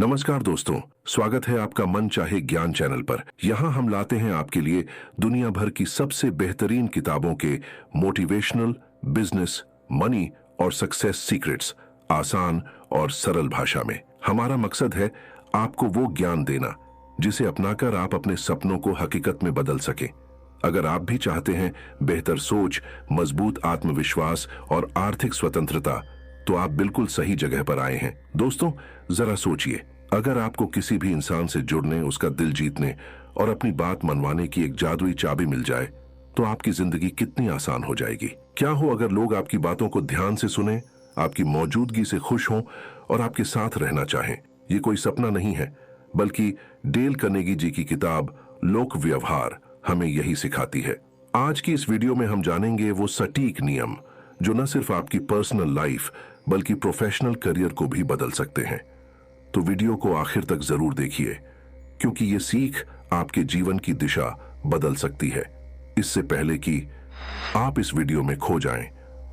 नमस्कार दोस्तों, स्वागत है आपका मन चाहे ज्ञान चैनल पर। यहाँ हम लाते हैं आपके लिए दुनिया भर की सबसे बेहतरीन किताबों के मोटिवेशनल, बिजनेस, मनी और सक्सेस सीक्रेट्स आसान और सरल भाषा में। हमारा मकसद है आपको वो ज्ञान देना जिसे अपनाकर आप अपने सपनों को हकीकत में बदल सकें। अगर आप भी चाहते हैं बेहतर सोच, मजबूत आत्मविश्वास और आर्थिक स्वतंत्रता, तो आप बिल्कुल सही जगह पर आए हैं। दोस्तों, जरा सोचिए, अगर आपको किसी भी इंसान से जुड़ने, उसका दिल जीतने और अपनी बात मनवाने की एक जादुई चाबी मिल जाए, तो आपकी जिंदगी कितनी आसान हो जाएगी। क्या हो अगर लोग आपकी बातों को ध्यान से सुने, आपकी मौजूदगी से खुश हों और आपके साथ रहना चाहें। ये कोई सपना नहीं है, बल्कि डेल कार्नेगी जी की किताब लोक व्यवहार हमें यही सिखाती है। आज की इस वीडियो में हम जानेंगे वो सटीक नियम जो न सिर्फ आपकी पर्सनल लाइफ बल्कि प्रोफेशनल करियर को भी बदल सकते हैं। तो वीडियो को आखिर तक जरूर देखिए, क्योंकि ये सीख आपके जीवन की दिशा बदल सकती है। इससे पहले कि आप इस वीडियो में खो जाएं,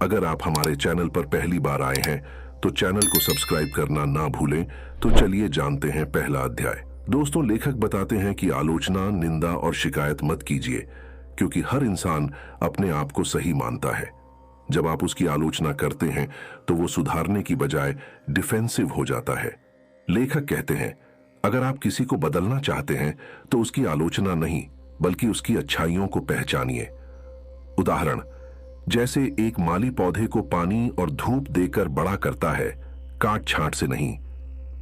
अगर आप हमारे चैनल पर पहली बार आए हैं तो चैनल को सब्सक्राइब करना ना भूलें। तो चलिए जानते हैं पहला अध्याय। दोस्तों, लेखक बताते हैं कि आलोचना, निंदा और शिकायत मत कीजिए, क्योंकि हर इंसान अपने आप को सही मानता है। जब आप उसकी आलोचना करते हैं तो वो सुधारने की बजाय डिफेंसिव हो जाता है। लेखक कहते हैं, अगर आप किसी को बदलना चाहते हैं तो उसकी आलोचना नहीं, बल्कि उसकी अच्छाइयों को पहचानिए। उदाहरण, जैसे एक माली पौधे को पानी और धूप देकर बड़ा करता है, काट छांट से नहीं।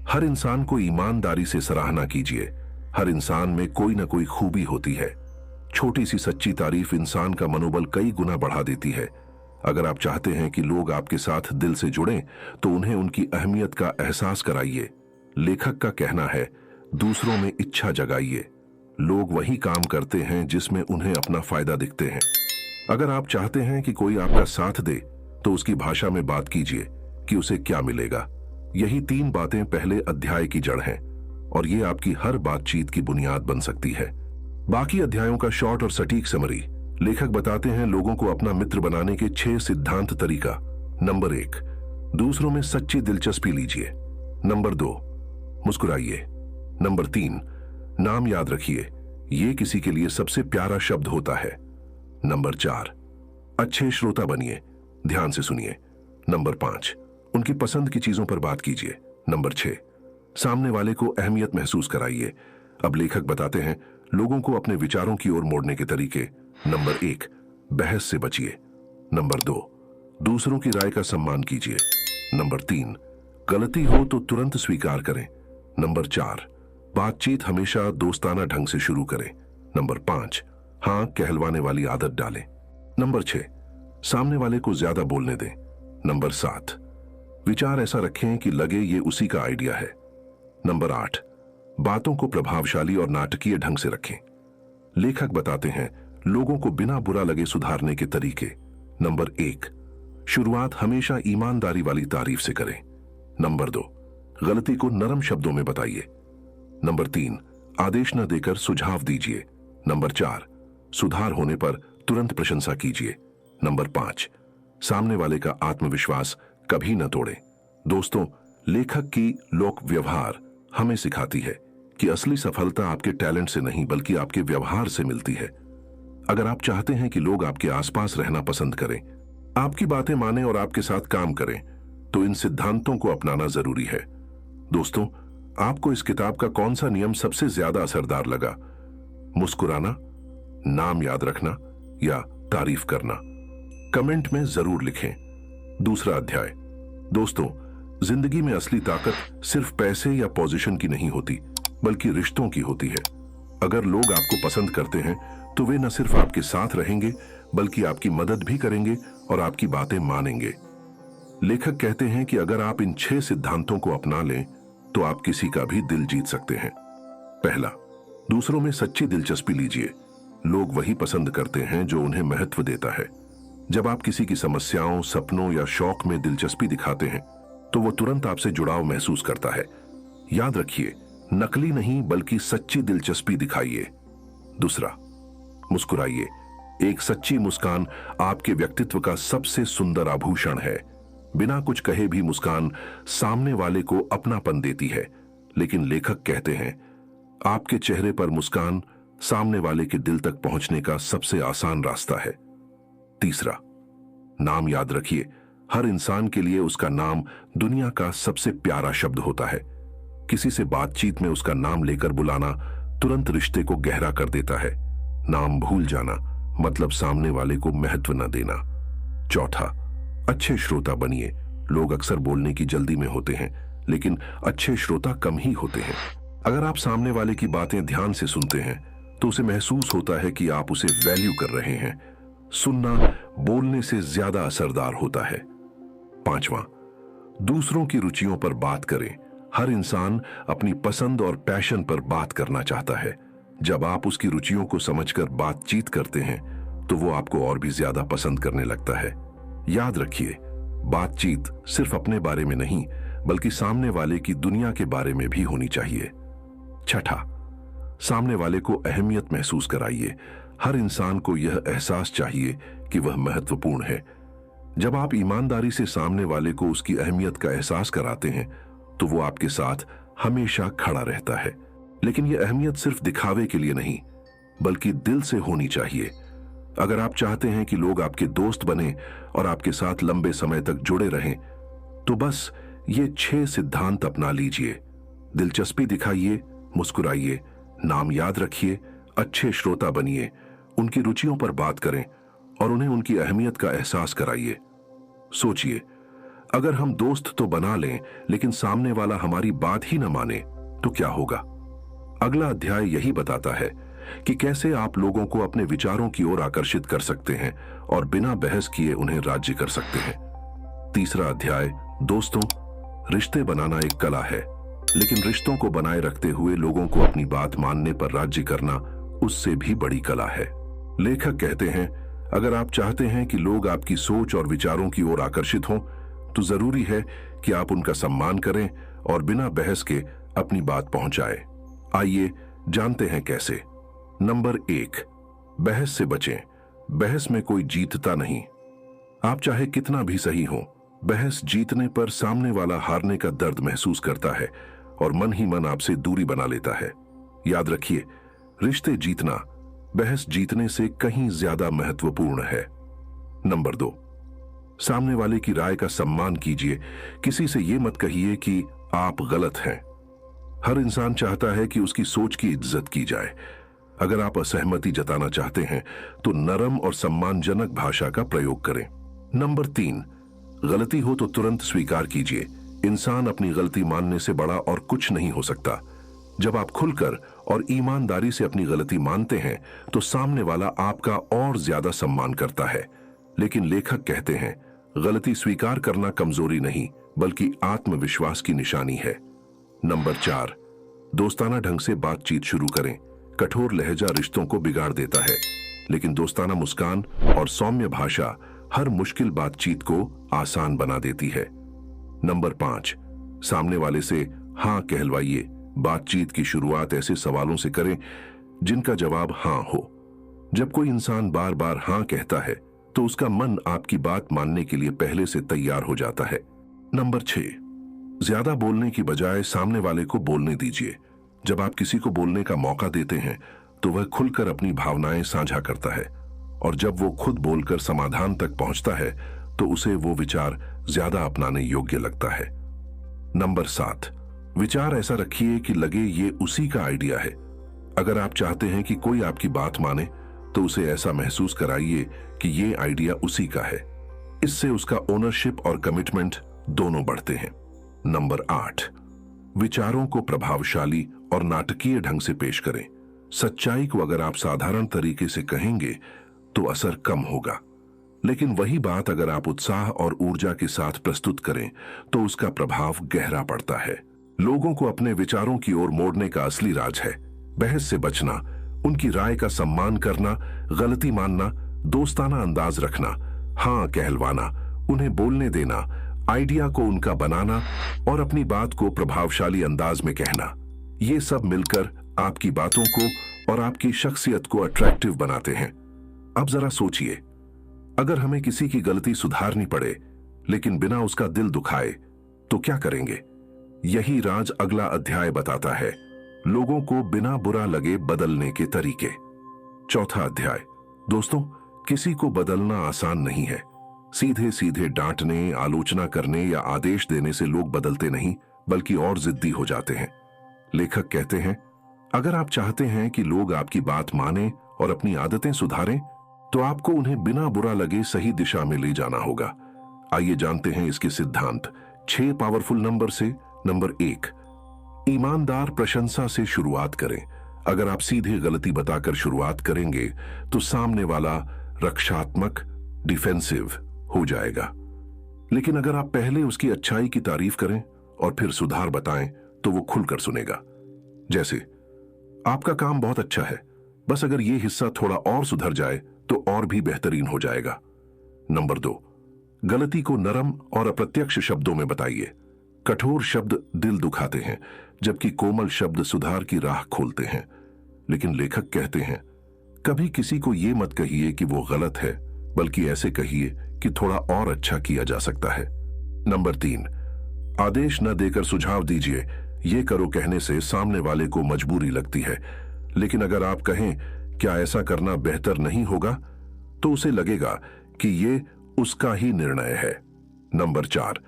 हर इंसान को ईमानदारी से सराहना कीजिए। हर इंसान में कोई ना कोई खूबी होती है। छोटी सी सच्ची तारीफ इंसान का मनोबल कई गुना बढ़ा देती है। अगर आप चाहते हैं कि लोग आपके साथ दिल से जुड़ें, तो उन्हें उनकी अहमियत का एहसास कराइए। लेखक का कहना है, दूसरों में इच्छा जगाइए। लोग वही काम करते हैं जिसमें उन्हें अपना फायदा दिखते हैं। अगर आप चाहते हैं कि कोई आपका साथ दे, तो उसकी भाषा में बात कीजिए कि उसे क्या मिलेगा। यही 3 बातें पहले अध्याय की जड़ हैं और ये आपकी हर बातचीत की बुनियाद बन सकती है। बाकी अध्यायों का शॉर्ट और सटीक समरी। लेखक बताते हैं लोगों को अपना मित्र बनाने के 6 सिद्धांत तरीका। नंबर 1, दूसरों में सच्ची दिलचस्पी लीजिए। नंबर 2, मुस्कुराइए। नंबर 3, नाम याद रखिए, ये किसी के लिए सबसे प्यारा शब्द होता है। नंबर 4, अच्छे श्रोता बनिए, ध्यान से सुनिए। नंबर 5, उनकी पसंद की चीजों पर बात कीजिए। नंबर 6, सामने वाले को अहमियत महसूस कराइए। अब लेखक बताते हैं लोगों को अपने विचारों की ओर मोड़ने के तरीके। नंबर 1, बहस से बचिए। नंबर 2, दूसरों की राय का सम्मान कीजिए। नंबर 3, गलती हो तो तुरंत स्वीकार करें। नंबर 4, बातचीत हमेशा दोस्ताना ढंग से शुरू करें। नंबर 5, हाँ कहलवाने वाली आदत डालें। नंबर 6, सामने वाले को ज्यादा बोलने दें। नंबर 7, विचार ऐसा रखें कि लगे ये उसी का आइडिया है। नंबर 8, बातों को प्रभावशाली और नाटकीय ढंग से रखें। लेखक बताते हैं लोगों को बिना बुरा लगे सुधारने के तरीके। नंबर 1, शुरुआत हमेशा ईमानदारी वाली तारीफ से करें। नंबर 2, गलती को नरम शब्दों में बताइए। नंबर 3, आदेश न देकर सुझाव दीजिए। नंबर 4, सुधार होने पर तुरंत प्रशंसा कीजिए। नंबर 5, सामने वाले का आत्मविश्वास कभी न तोड़ें। दोस्तों, लेखक की लोक व्यवहार हमें सिखाती है कि असली सफलता आपके टैलेंट से नहीं, बल्कि आपके व्यवहार से मिलती है। अगर आप चाहते हैं कि लोग आपके आसपास रहना पसंद करें, आपकी बातें माने और आपके साथ काम करें, तो इन सिद्धांतों को अपनाना जरूरी है। दोस्तों, आपको इस किताब का कौन सा नियम सबसे ज्यादा असरदार लगा? मुस्कुराना, नाम याद रखना या तारीफ करना? कमेंट में जरूर लिखें। दूसरा अध्याय। दोस्तों, जिंदगी में असली ताकत सिर्फ पैसे या पोजीशन की नहीं होती, बल्कि रिश्तों की होती है। अगर लोग आपको पसंद करते हैं तो वे न सिर्फ आपके साथ रहेंगे, बल्कि आपकी मदद भी करेंगे और आपकी बातें मानेंगे। लेखक कहते हैं कि अगर आप इन 6 सिद्धांतों को अपना लें तो आप किसी का भी दिल जीत सकते हैं। पहला, दूसरों में सच्ची दिलचस्पी लीजिए। लोग वही पसंद करते हैं जो उन्हें महत्व देता है। जब आप किसी की समस्याओं, सपनों या शौक में दिलचस्पी दिखाते हैं तो वो तुरंत आपसे जुड़ाव महसूस करता है। याद रखिए, नकली नहीं बल्कि सच्ची दिलचस्पी दिखाइए। दूसरा, मुस्कुराइए। एक सच्ची मुस्कान आपके व्यक्तित्व का सबसे सुंदर आभूषण है। बिना कुछ कहे भी मुस्कान सामने वाले को अपनापन देती है। लेकिन लेखक कहते हैं आपके चेहरे पर मुस्कान सामने वाले के दिल तक पहुंचने का सबसे आसान रास्ता है। तीसरा, नाम याद रखिए, हर इंसान के लिए उसका नाम दुनिया का सबसे प्यारा शब्द होता है। किसी से बातचीत में उसका नाम लेकर बुलाना तुरंत रिश्ते को गहरा कर देता है। नाम भूल जाना मतलब सामने वाले को महत्व न देना। चौथा, अच्छे श्रोता बनिए। लोग अक्सर बोलने की जल्दी में होते हैं, लेकिन अच्छे श्रोता कम ही होते हैं। अगर आप सामने वाले की बातें ध्यान से सुनते हैं तो उसे महसूस होता है कि आप उसे वैल्यू कर रहे हैं। सुनना बोलने से ज्यादा असरदार होता है। पांचवा, दूसरों की रुचियों पर बात करें। हर इंसान अपनी पसंद और पैशन पर बात करना चाहता है। जब आप उसकी रुचियों को समझकर बातचीत करते हैं तो वो आपको और भी ज्यादा पसंद करने लगता है। याद रखिए, बातचीत सिर्फ अपने बारे में नहीं बल्कि सामने वाले की दुनिया के बारे में भी होनी चाहिए। छठा, सामने वाले को अहमियत महसूस कराइए। हर इंसान को यह एहसास चाहिए कि वह महत्वपूर्ण है। जब आप ईमानदारी से सामने वाले को उसकी अहमियत का एहसास कराते हैं तो वो आपके साथ हमेशा खड़ा रहता है। लेकिन यह अहमियत सिर्फ दिखावे के लिए नहीं बल्कि दिल से होनी चाहिए। अगर आप चाहते हैं कि लोग आपके दोस्त बने और आपके साथ लंबे समय तक जुड़े रहें तो बस ये 6 सिद्धांत अपना लीजिए। दिलचस्पी दिखाइए, मुस्कुराइए, नाम याद रखिए, अच्छे श्रोता बनिए, उनकी रुचियों पर बात करें और उन्हें उनकी अहमियत का एहसास कराइए। सोचिए, अगर हम दोस्त तो बना लें लेकिन सामने वाला हमारी बात ही न माने तो क्या होगा? अगला अध्याय यही बताता है कि कैसे आप लोगों को अपने विचारों की ओर आकर्षित कर सकते हैं और बिना बहस किए उन्हें राज्य कर सकते हैं। तीसरा अध्याय, दोस्तों, रिश्ते बनाना एक कला है, लेकिन रिश्तों को बनाए रखते हुए लोगों को अपनी बात मानने पर राज्य करना उससे भी बड़ी कला है। लेखक कहते हैं, अगर आप चाहते हैं कि लोग आपकी सोच और विचारों की ओर आकर्षित हों तो जरूरी है कि आप उनका सम्मान करें और बिना बहस के अपनी बात पहुंचाएं। आइए जानते हैं कैसे। नंबर 1, बहस से बचें। बहस में कोई जीतता नहीं। आप चाहे कितना भी सही हो, बहस जीतने पर सामने वाला हारने का दर्द महसूस करता है और मन ही मन आपसे दूरी बना लेता है। याद रखिए, रिश्ते जीतना बहस जीतने से कहीं ज्यादा महत्वपूर्ण है। नंबर 2, सामने वाले की राय का सम्मान कीजिए। किसी से यह मत कहिए कि आप गलत हैं। हर इंसान चाहता है कि उसकी सोच की इज्जत की जाए। अगर आप असहमति जताना चाहते हैं तो नरम और सम्मानजनक भाषा का प्रयोग करें। नंबर 3, गलती हो तो तुरंत स्वीकार कीजिए। इंसान अपनी गलती मानने से बड़ा और कुछ नहीं हो सकता। जब आप खुलकर और ईमानदारी से अपनी गलती मानते हैं तो सामने वाला आपका और ज्यादा सम्मान करता है। लेकिन लेखक कहते हैं, गलती स्वीकार करना कमजोरी नहीं बल्कि आत्मविश्वास की निशानी है। नंबर 4, दोस्ताना ढंग से बातचीत शुरू करें। कठोर लहजा रिश्तों को बिगाड़ देता है, लेकिन दोस्ताना मुस्कान और सौम्य भाषा हर मुश्किल बातचीत को आसान बना देती है। नंबर 5, सामने वाले से हां कहलवाइए। बातचीत की शुरुआत ऐसे सवालों से करें जिनका जवाब हां हो। जब कोई इंसान बार बार हां कहता है तो उसका मन आपकी बात मानने के लिए पहले से तैयार हो जाता है। नंबर 6, ज्यादा बोलने की बजाय सामने वाले को बोलने दीजिए। जब आप किसी को बोलने का मौका देते हैं तो वह खुलकर अपनी भावनाएं साझा करता है और जब वो खुद बोलकर समाधान तक पहुंचता है तो उसे वो विचार ज्यादा अपनाने योग्य लगता है। नंबर 7, विचार ऐसा रखिए कि लगे ये उसी का आइडिया है। अगर आप चाहते हैं कि कोई आपकी बात माने तो उसे ऐसा महसूस कराइए कि ये आइडिया उसी का है। इससे उसका ओनरशिप और कमिटमेंट दोनों बढ़ते हैं। नंबर 8, विचारों को प्रभावशाली और नाटकीय ढंग से पेश करें। सच्चाई को अगर आप साधारण तरीके से कहेंगे तो असर कम होगा, लेकिन वही बात अगर आप उत्साह और ऊर्जा के साथ प्रस्तुत करें तो उसका प्रभाव गहरा पड़ता है। लोगों को अपने विचारों की ओर मोड़ने का असली राज है बहस से बचना, उनकी राय का सम्मान करना, गलती मानना, दोस्ताना अंदाज रखना, हां कहलवाना, उन्हें बोलने देना, आइडिया को उनका बनाना और अपनी बात को प्रभावशाली अंदाज में कहना। ये सब मिलकर आपकी बातों को और आपकी शख्सियत को अट्रैक्टिव बनाते हैं। अब जरा सोचिए, अगर हमें किसी की गलती सुधारनी पड़े लेकिन बिना उसका दिल दुखाए तो क्या करेंगे? यही राज अगला अध्याय बताता है, लोगों को बिना बुरा लगे बदलने के तरीके। चौथा अध्याय। दोस्तों, किसी को बदलना आसान नहीं है। सीधे सीधे डांटने, आलोचना करने या आदेश देने से लोग बदलते नहीं, बल्कि और जिद्दी हो जाते हैं। लेखक कहते हैं, अगर आप चाहते हैं कि लोग आपकी बात माने और अपनी आदतें सुधारें, तो आपको उन्हें बिना बुरा लगे सही दिशा में ले जाना होगा। आइए जानते हैं इसके सिद्धांत। 6 पावरफुल नंबर से। नंबर 1, ईमानदार प्रशंसा से शुरुआत करें। अगर आप सीधे गलती बताकर शुरुआत करेंगे तो सामने वाला रक्षात्मक, डिफेंसिव हो जाएगा। लेकिन अगर आप पहले उसकी अच्छाई की तारीफ करें और फिर सुधार बताएं, तो वो खुलकर सुनेगा। जैसे, आपका काम बहुत अच्छा है, बस अगर ये हिस्सा थोड़ा और सुधर जाए तो और भी बेहतरीन हो जाएगा। नंबर 2, गलती को नरम और अप्रत्यक्ष शब्दों में बताइए। कठोर शब्द दिल दुखाते हैं, जबकि कोमल शब्द सुधार की राह खोलते हैं। लेकिन लेखक कहते हैं, कभी किसी को यह मत कहिए कि वो गलत है, बल्कि ऐसे कहिए कि थोड़ा और अच्छा किया जा सकता है। नंबर 3, आदेश न देकर सुझाव दीजिए। ये करो कहने से सामने वाले को मजबूरी लगती है, लेकिन अगर आप कहें, क्या ऐसा करना बेहतर नहीं होगा, तो उसे लगेगा कि ये उसका ही निर्णय है। नंबर 4,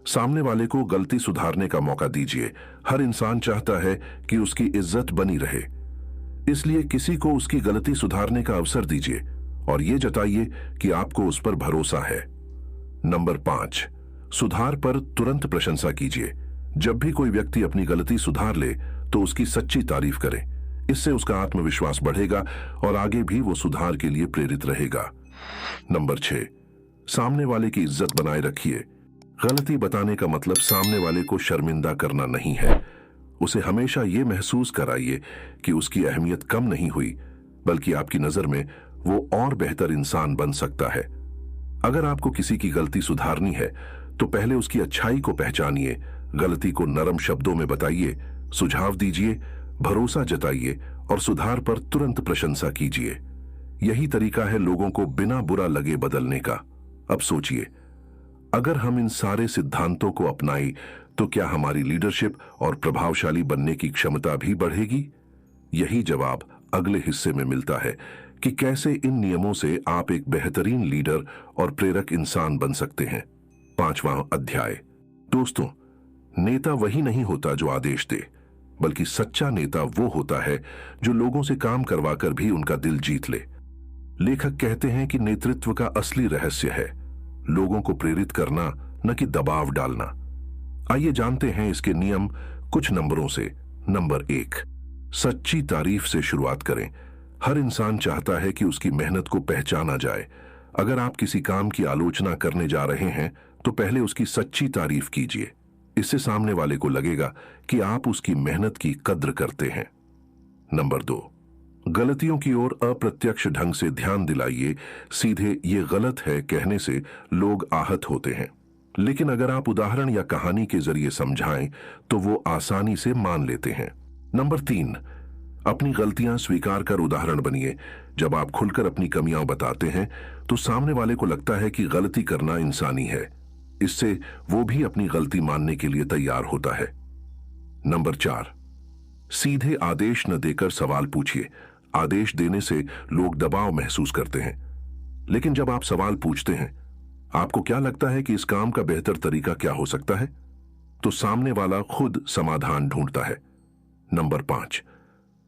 सामने वाले को गलती सुधारने का मौका दीजिए। हर इंसान चाहता है कि उसकी इज्जत बनी रहे, इसलिए किसी को उसकी गलती सुधारने का अवसर दीजिए और ये जताइए कि आपको उस पर भरोसा है। नंबर 5, सुधार पर तुरंत प्रशंसा कीजिए। जब भी कोई व्यक्ति अपनी गलती सुधार ले, तो उसकी सच्ची तारीफ करें। इससे उसका आत्मविश्वास बढ़ेगा और आगे भी वो सुधार के लिए प्रेरित रहेगा। नंबर 6, सामने वाले की इज्जत बनाए रखिए। गलती बताने का मतलब सामने वाले को शर्मिंदा करना नहीं है। उसे हमेशा ये महसूस कराइए कि उसकी अहमियत कम नहीं हुई, बल्कि आपकी नजर में वो और बेहतर इंसान बन सकता है। अगर आपको किसी की गलती सुधारनी है, तो पहले उसकी अच्छाई को पहचानिए, गलती को नरम शब्दों में बताइए, सुझाव दीजिए, भरोसा जताइए और सुधार पर तुरंत प्रशंसा कीजिए। यही तरीका है लोगों को बिना बुरा लगे बदलने का। अब सोचिए, अगर हम इन सारे सिद्धांतों को अपनाएं, तो क्या हमारी लीडरशिप और प्रभावशाली बनने की क्षमता भी बढ़ेगी? यही जवाब अगले हिस्से में मिलता है कि कैसे इन नियमों से आप एक बेहतरीन लीडर और प्रेरक इंसान बन सकते हैं। 5वां अध्याय। दोस्तों, नेता वही नहीं होता जो आदेश दे, बल्कि सच्चा नेता वो होता है जो लोगों से काम करवाकर भी उनका दिल जीत ले। लेखक कहते हैं कि नेतृत्व का असली रहस्य है लोगों को प्रेरित करना, न कि दबाव डालना। आइए जानते हैं इसके नियम कुछ नंबरों से। नंबर 1, सच्ची तारीफ से शुरुआत करें। हर इंसान चाहता है कि उसकी मेहनत को पहचाना जाए। अगर आप किसी काम की आलोचना करने जा रहे हैं, तो पहले उसकी सच्ची तारीफ कीजिए। इससे सामने वाले को लगेगा कि आप उसकी मेहनत की कद्र करते हैं। नंबर 2, गलतियों की ओर अप्रत्यक्ष ढंग से ध्यान दिलाइए। सीधे ये गलत है कहने से लोग आहत होते हैं, लेकिन अगर आप उदाहरण या कहानी के जरिए समझाएं, तो वो आसानी से मान लेते हैं। नंबर 3, अपनी गलतियां स्वीकार कर उदाहरण बनिए। जब आप खुलकर अपनी कमियां बताते हैं, तो सामने वाले को लगता है कि गलती करना इंसानी है। इससे वो भी अपनी गलती मानने के लिए तैयार होता है। नंबर 4, सीधे आदेश न देकर सवाल पूछिए। आदेश देने से लोग दबाव महसूस करते हैं, लेकिन जब आप सवाल पूछते हैं, आपको क्या लगता है कि इस काम का बेहतर तरीका क्या हो सकता है, तो सामने वाला खुद समाधान ढूंढता है। नंबर 5,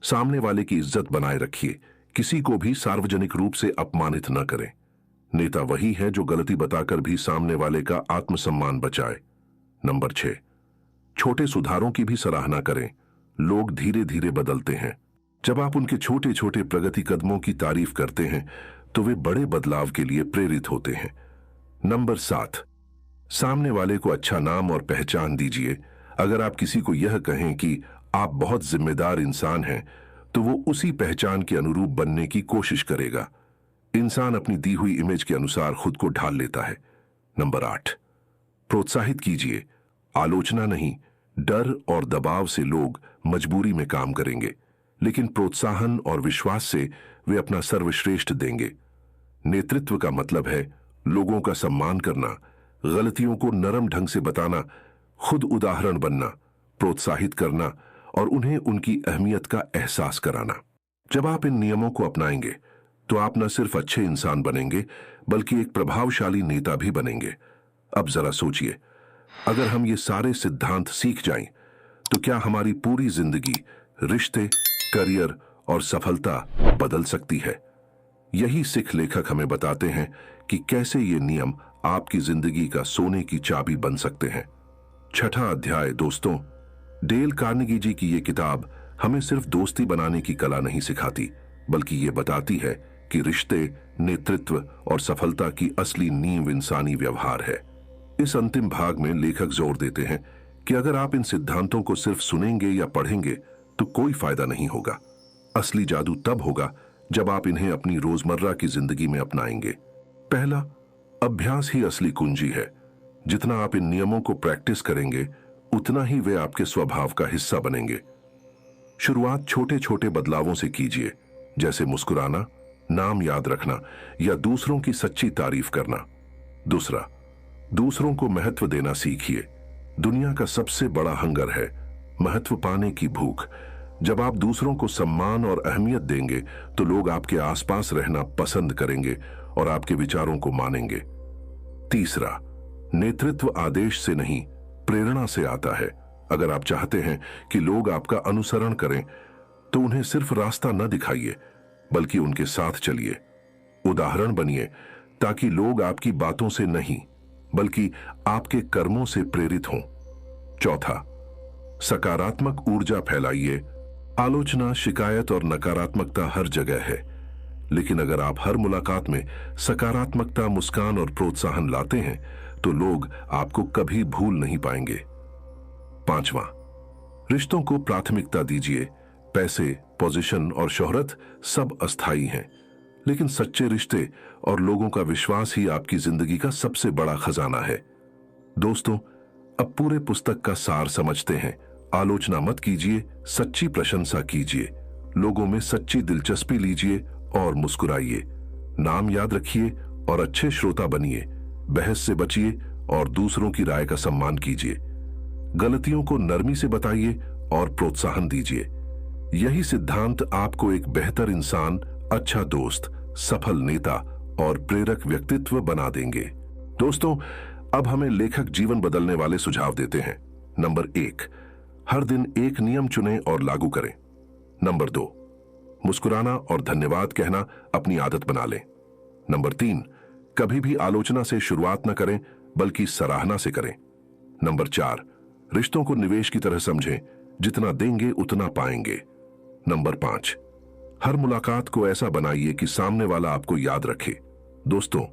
सामने वाले की इज्जत बनाए रखिए। किसी को भी सार्वजनिक रूप से अपमानित न करें। नेता वही है जो गलती बताकर भी सामने वाले का आत्मसम्मान बचाए। नंबर 6, छोटे सुधारों की भी सराहना करें। लोग धीरे धीरे बदलते हैं। जब आप उनके छोटे छोटे प्रगति कदमों की तारीफ करते हैं, तो वे बड़े बदलाव के लिए प्रेरित होते हैं। नंबर 7, सामने वाले को अच्छा नाम और पहचान दीजिए। अगर आप किसी को यह कहें कि आप बहुत जिम्मेदार इंसान हैं, तो वो उसी पहचान के अनुरूप बनने की कोशिश करेगा। इंसान अपनी दी हुई इमेज के अनुसार खुद को ढाल लेता है। नंबर 8, प्रोत्साहित कीजिए, आलोचना नहीं। डर और दबाव से लोग मजबूरी में काम करेंगे, लेकिन प्रोत्साहन और विश्वास से वे अपना सर्वश्रेष्ठ देंगे। नेतृत्व का मतलब है लोगों का सम्मान करना, गलतियों को नरम ढंग से बताना, खुद उदाहरण बनना प्रोत्साहित करना और उन्हें उनकी अहमियत का एहसास कराना। जब आप इन नियमों को अपनाएंगे तो आप न सिर्फ अच्छे इंसान बनेंगे बल्कि एक प्रभावशाली नेता भी बनेंगे। अब जरा सोचिए, अगर हम ये सारे सिद्धांत सीख जाएं तो क्या हमारी पूरी जिंदगी, रिश्ते, करियर और सफलता बदल सकती है। यही सिख लेखक हमें बताते हैं कि कैसे ये नियम आपकी जिंदगी का सोने की चाबी बन सकते हैं। छठा अध्याय। दोस्तों, डेल कार्नेगी जी की ये किताब हमें सिर्फ दोस्ती बनाने की कला नहीं सिखाती, बल्कि ये बताती है कि रिश्ते, नेतृत्व और सफलता की असली नींव इंसानी व्यवहार है। इस अंतिम भाग में लेखक जोर देते हैं कि अगर आप इन सिद्धांतों को सिर्फ सुनेंगे या पढ़ेंगे तो कोई फायदा नहीं होगा। असली जादू तब होगा जब आप इन्हें अपनी रोजमर्रा की जिंदगी में अपनाएंगे। पहला, अभ्यास ही असली कुंजी है। जितना आप इन नियमों को प्रैक्टिस करेंगे उतना ही वे आपके स्वभाव का हिस्सा बनेंगे। शुरुआत छोटे छोटे बदलावों से कीजिए, जैसे मुस्कुराना, नाम याद रखना या दूसरों की सच्ची तारीफ करना। दूसरा, दूसरों को महत्व देना सीखिए। दुनिया का सबसे बड़ा हंगर है महत्व पाने की भूख। जब आप दूसरों को सम्मान और अहमियत देंगे तो लोग आपके आसपास रहना पसंद करेंगे और आपके विचारों को मानेंगे। तीसरा, नेतृत्व आदेश से नहीं, प्रेरणा से आता है। अगर आप चाहते हैं कि लोग आपका अनुसरण करें तो उन्हें सिर्फ रास्ता न दिखाइए बल्कि उनके साथ चलिए। उदाहरण बनिए ताकि लोग आपकी बातों से नहीं बल्कि आपके कर्मों से प्रेरित हों। चौथा, सकारात्मक ऊर्जा फैलाइए। आलोचना, शिकायत और नकारात्मकता हर जगह है, लेकिन अगर आप हर मुलाकात में सकारात्मकता, मुस्कान और प्रोत्साहन लाते हैं तो लोग आपको कभी भूल नहीं पाएंगे। पांचवा, रिश्तों को प्राथमिकता दीजिए। पैसे, पोजीशन और शोहरत सब अस्थायी हैं, लेकिन सच्चे रिश्ते और लोगों का विश्वास ही आपकी जिंदगी का सबसे बड़ा खजाना है। दोस्तों, अब पूरे पुस्तक का सार समझते हैं। आलोचना मत कीजिए, सच्ची प्रशंसा कीजिए। लोगों में सच्ची दिलचस्पी लीजिए और मुस्कुराइए। नाम याद रखिए और अच्छे श्रोता बनिए। बहस से बचिए और दूसरों की राय का सम्मान कीजिए। गलतियों को नरमी से बताइए और प्रोत्साहन दीजिए। यही सिद्धांत आपको एक बेहतर इंसान, अच्छा दोस्त, सफल नेता और प्रेरक व्यक्तित्व बना देंगे। दोस्तों, अब हमें लेखक जीवन बदलने वाले सुझाव देते हैं। नंबर 1, हर दिन एक नियम चुनें और लागू करें। नंबर 2, मुस्कुराना और धन्यवाद कहना अपनी आदत बना लें। नंबर 3, कभी भी आलोचना से शुरुआत न करें बल्कि सराहना से करें। नंबर 4, रिश्तों को निवेश की तरह समझें, जितना देंगे उतना पाएंगे। नंबर 5, हर मुलाकात को ऐसा बनाइए कि सामने वाला आपको याद रखे। दोस्तों,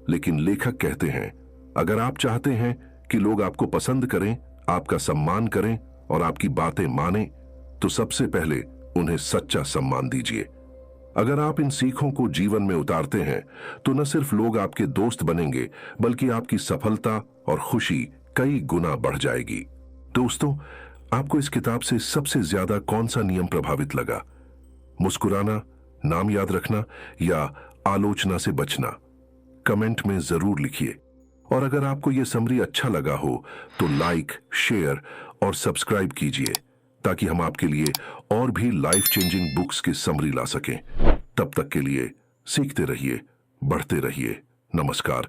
लेकिन लेखक कहते हैं, अगर आप चाहते हैं कि लोग आपको पसंद करें, आपका सम्मान करें और आपकी बातें माने, तो सबसे पहले उन्हें सच्चा सम्मान दीजिए। अगर आप इन सीखों को जीवन में उतारते हैं तो न सिर्फ लोग आपके दोस्त बनेंगे बल्कि आपकी सफलता और खुशी कई गुना बढ़ जाएगी। दोस्तों, आपको इस किताब से सबसे ज्यादा कौन सा नियम प्रभावित लगा? मुस्कुराना, नाम याद रखना या आलोचना से बचना? कमेंट में जरूर लिखिए। और अगर आपको यह समरी अच्छा लगा हो तो लाइक, शेयर और सब्सक्राइब कीजिए ताकि हम आपके लिए और भी लाइफ चेंजिंग बुक्स की समरी ला सकें। तब तक के लिए सीखते रहिए, बढ़ते रहिए। नमस्कार।